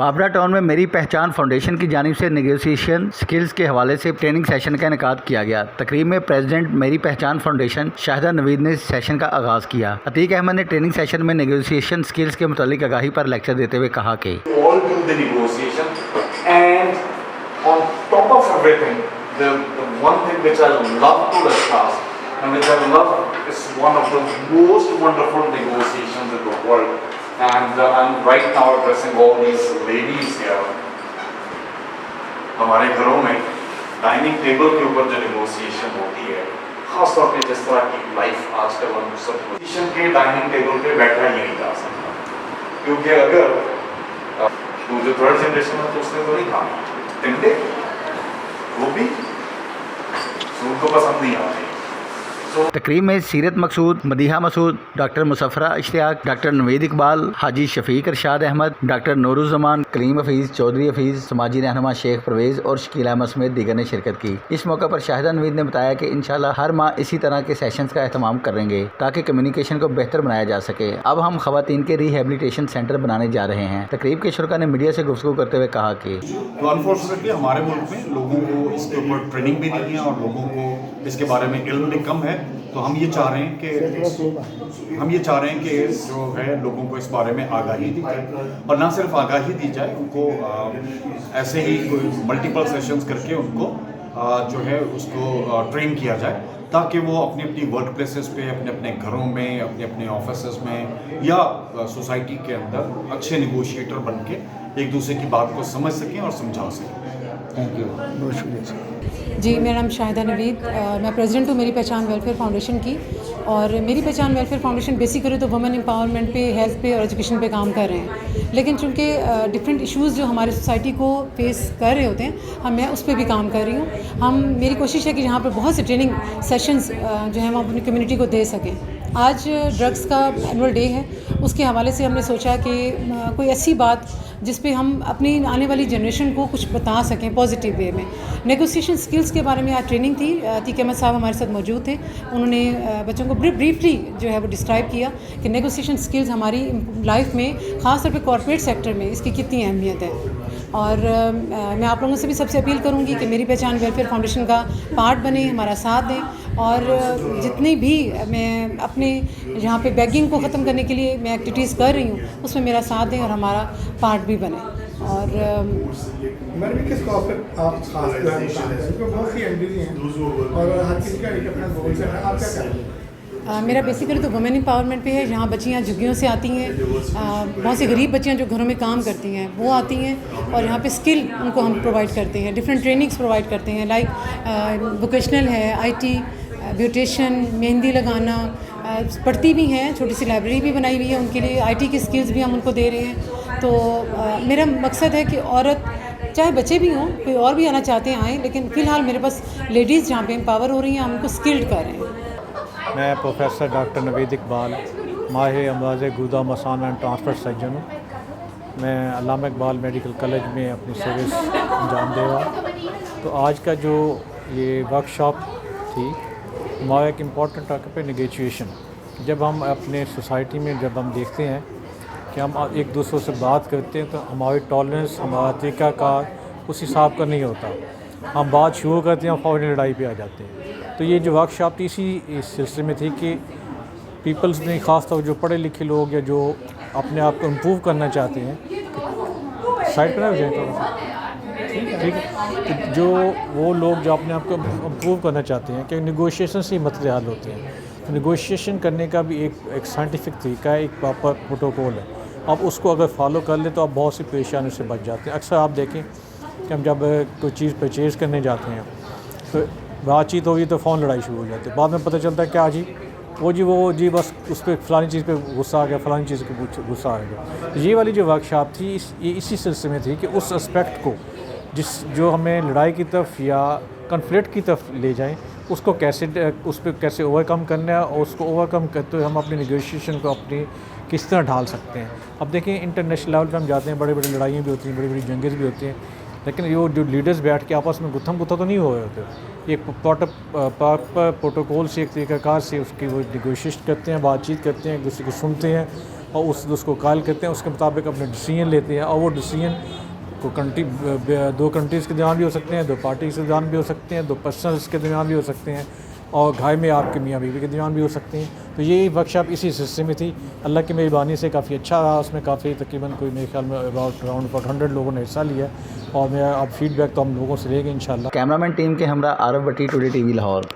Babra town میں میری پہچان فاؤنڈیشن کی جانب سے نیگوسیشن سکلز کے حوالے سے ٹریننگ سیشن کا انعقاد کیا گیا۔ تقریب میں پریزیڈنٹ میری پہچان فاؤنڈیشن شاہدہ نوید نے سیشن کا آغاز کیا۔ عتیق احمد نے ٹریننگ سیشن میں نیگوسیشن سکلز کے متعلق آگاہی پر لیکچر دیتے ہوئے کہا کہ and which I love is one of the most wonderful negotiations in the world. And I'm right now addressing all these ladies here. ہمارے گھروں میں ڈائننگ ٹیبل کے اوپر جو نیگوسیشن ہوتی ہے، خاص طور پہ جس طرح کی لائف آج کل ہم سب نیگوسیشن کے ڈائننگ ٹیبل پہ بیٹھا ہی نہیں جا سکتا، کیونکہ اگر تو جو تھرڈ جنریشن ہے تو اس نے تو نہیں کھانا ٹنڈے، وہ بھی ان کو پسند نہیں آتی۔ تقریب میں سیرت مقصود، مدیحہ مسعود، ڈاکٹر مصفرہ اشتیاق، ڈاکٹر نوید اقبال، حاجی شفیق ارشاد احمد، ڈاکٹر نورالزمان، کلیم حفیظ، چودھری حفیظ، سماجی رہنما شیخ پرویز اور شکیل احمد سمیت دیگر نے شرکت کی۔ اس موقع پر شاہدہ نوید نے بتایا کہ انشاءاللہ ہر ماہ اسی طرح کے سیشنز کا اہتمام کریں گے تاکہ کمیونیکیشن کو بہتر بنایا جا سکے۔ اب ہم خواتین کے ری ہیبلیٹیشن سینٹر بنانے جا رہے ہیں۔ تقریب کے شرکاء نے میڈیا سے گفتگو کرتے ہوئے کہا کہ انفارچونیٹلی ہمارے ملک میں لوگوں کو اس کے اوپر ٹریننگ بھی نہیں ہے اور لوگوں کو اس کے بارے میں علم بھی کم ہے، تو ہم یہ چاہ رہے ہیں کہ جو ہے لوگوں کو اس بارے میں آگاہی دی جائے، اور نہ صرف آگاہی دی جائے، ان کو ایسے ہی کوئی ملٹیپل سیشنز کر کے ان کو جو ہے اس کو ٹرین کیا جائے تاکہ وہ اپنی اپنی ورک پلیسز پہ، اپنے اپنے گھروں میں، اپنے اپنے آفیسز میں یا سوسائٹی کے اندر اچھے نیگوشیٹر بن کے ایک دوسرے کی بات کو سمجھ سکیں اور سمجھا سکیں۔ تھینک یو، بہت شکریہ۔ جی، میرا نام شاہدہ نوید، میں پریزیڈنٹ ہوں میری پہچان ویلفیئر فاؤنڈیشن کی، اور میری پہچان ویلفیئر فاؤنڈیشن بیسیکلی تو وومن امپاورمنٹ پہ، ہیلتھ پہ اور ایجوکیشن پہ کام کر رہے ہیں، لیکن چونکہ ڈفرینٹ ایشوز جو ہماری سوسائٹی کو فیس کر رہے ہوتے ہیں، میں اس پہ بھی کام کر رہی ہوں۔ میری کوشش ہے کہ یہاں پہ بہت سے ٹریننگ سیشنز جو ہیں ہم اپنی کمیونٹی کو دے سکیں۔ آج ڈرگس کا اینول ڈے ہے، اس کے حوالے سے ہم نے سوچا کہ کوئی ایسی بات جس پہ ہم اپنی آنے والی جنریشن کو کچھ بتا سکیں پازیٹیو وے میں۔ نیگوسیشن سکلز کے بارے میں آج ٹریننگ تھی، عتیق احمد صاحب ہمارے ساتھ موجود تھے، انہوں نے بچوں کو بریفلی جو ہے وہ ڈسکرائب کیا کہ نیگوسیشن سکلز ہماری لائف میں، خاص طور پہ کارپوریٹ سیکٹر میں اس کی کتنی اہمیت ہے۔ اور میں آپ لوگوں سے بھی سب سے اپیل کروں گی کہ میری پہچان ویلفیئر فاؤنڈیشن کا پارٹ بنیں، ہمارا ساتھ دیں، اور جتنی بھی میں اپنے یہاں پہ بیگنگ کو ختم کرنے کے لیے میں ایکٹیویٹیز کر رہی ہوں، اس میں میرا ساتھ دیں اور ہمارا پارٹ بھی بنے۔ اور میڈم کس کو آپ خاص بہت سی اینڈیز ہیں اور ہر کسی کا ایک اپنا گول ہے، آپ کیا کریں گے؟ میرا بیسیکلی تو وومن امپاورمنٹ پہ ہے، جہاں بچیاں جھگیوں سے آتی ہیں، بہت سی غریب بچیاں جو گھروں میں کام کرتی ہیں وہ آتی ہیں، اور یہاں پہ اسکل ان کو ہم پرووائڈ کرتے ہیں، ڈفرینٹ ٹریننگس پرووائڈ کرتے ہیں، لائک ووکیشنل ہے، IT، بیوٹیشین، مہندی لگانا، پڑھتی بھی ہیں، چھوٹی سی لائبریری بھی بنائی ہوئی ہے ان کے لیے، IT کی اسکلز بھی ہم ان کو دے رہے ہیں۔ تو میرا مقصد ہے کہ عورت، چاہے بچے بھی ہوں، کوئی اور بھی آنا چاہتے ہیں آئیں، لیکن فی الحال میرے پاس لیڈیز جہاں پہ امپاور ہو رہی ہیں، ہم ان کو اسکلڈ کر رہے ہیں۔ میں پروفیسر ڈاکٹر نوید اقبال، ماہر امراض گردہ مثانہ اینڈ ٹرانسپلانٹ سرجن ہوں۔ میں علامہ اقبال میڈیکل کالج میں اپنی سروس انجام دے رہا ہوں۔ تو آج کا جو یہ ورک شاپ تھی، ہمارا ایک امپورٹنٹ ٹاپک ہے نیگوشیشن۔ جب ہم اپنے سوسائٹی میں جب ہم دیکھتے ہیں کہ ہم ایک دوسرے سے بات کرتے ہیں تو ہماری ٹالرنس، ہمارا طریقہ کار اس حساب کا نہیں ہوتا، ہم بات شروع کرتے ہیں اور فوراً لڑائی پہ آ جاتے ہیں۔ تو یہ جو ورک شاپ تھی اس سلسلے میں تھی کہ پیپلز نے، خاص طور جو پڑھے لکھے لوگ یا جو اپنے آپ کو امپروو کرنا چاہتے ہیں، سائڈ پہ نہ ہو جائیں تھوڑا سا، ٹھیک ہے، جو وہ لوگ جو اپنے آپ کو امپروو کرنا چاہتے ہیں کہ نیگوشیشن سے ہی مسئلے حل ہوتے ہیں۔ تو نیگوشیشن کرنے کا بھی ایک سائنٹیفک طریقہ ہے، ایک پراپر پروٹوکول ہے۔ اب اس کو اگر فالو کر لیں تو آپ بہت سی پریشانیوں سے بچ جاتے ہیں۔ اکثر آپ دیکھیں کہ ہم جب کوئی چیز پرچیز کرنے جاتے ہیں تو بات چیت ہوگی تو فون لڑائی شروع ہو جاتی ہے، بعد میں پتہ چلتا ہے کیا جی بس اس پہ فلانی چیز پہ غصہ آ گیا، فلانی چیز پہ غصہ آ گیا۔ یہ والی جو ورک شاپ تھی یہ اسی سلسلے میں تھی کہ اس اسپیکٹ کو جو ہمیں لڑائی کی طرف یا کنفلکٹ کی طرف لے جائیں، اس کو اس پہ کیسے اوور کم کرنا ہے، اور اس کو اوور کم کرتے ہوئے ہم اپنی نیگوشیشن کو اپنی کس طرح ڈھال سکتے ہیں۔ اب دیکھیں انٹرنیشنل لیول پہ ہم جاتے ہیں، بڑی بڑی لڑائیاں بھی ہوتی ہیں، بڑی بڑی جنگیں بھی ہوتی ہیں، لیکن یہ جو لیڈرز بیٹھ کے آپس میں گتھم گتھا تو نہیں ہو رہے ہوتے، ایک پروٹوکول سے، ایک طریقہ کار سے اس کی وہ نیگوشیشن کرتے ہیں، بات چیت کرتے ہیں، ایک دوسرے کو سنتے ہیں، اور اس کو قائل کرتے ہیں، اس کے مطابق اپنے ڈیسیجن لیتے ہیں، اور وہ ڈیسیجن کو دو کنٹریز کے درمیان بھی ہو سکتے ہیں، دو پارٹیز کے درمیان بھی ہو سکتے ہیں، دو پرسنلز کے درمیان بھی ہو سکتے ہیں، اور گھر میں آپ کے میاں بیوی کے درمیان بھی ہو سکتے ہیں. تو یہ ورک شاپ اسی سلسلے میں تھی. اللہ کی مہربانی سے کافی اچھا رہا. اس میں کافی تقریباً کوئی میرے خیال میں راؤنڈ 100 لوگوں نے حصہ لیا، اور میں اب فیڈ بیک تو ہم لوگوں سے لے گے انشاءاللہ. کیمرہ مین ٹیم کے ہمراہ عارف بٹی، ٹوڈے ٹی وی لاہور.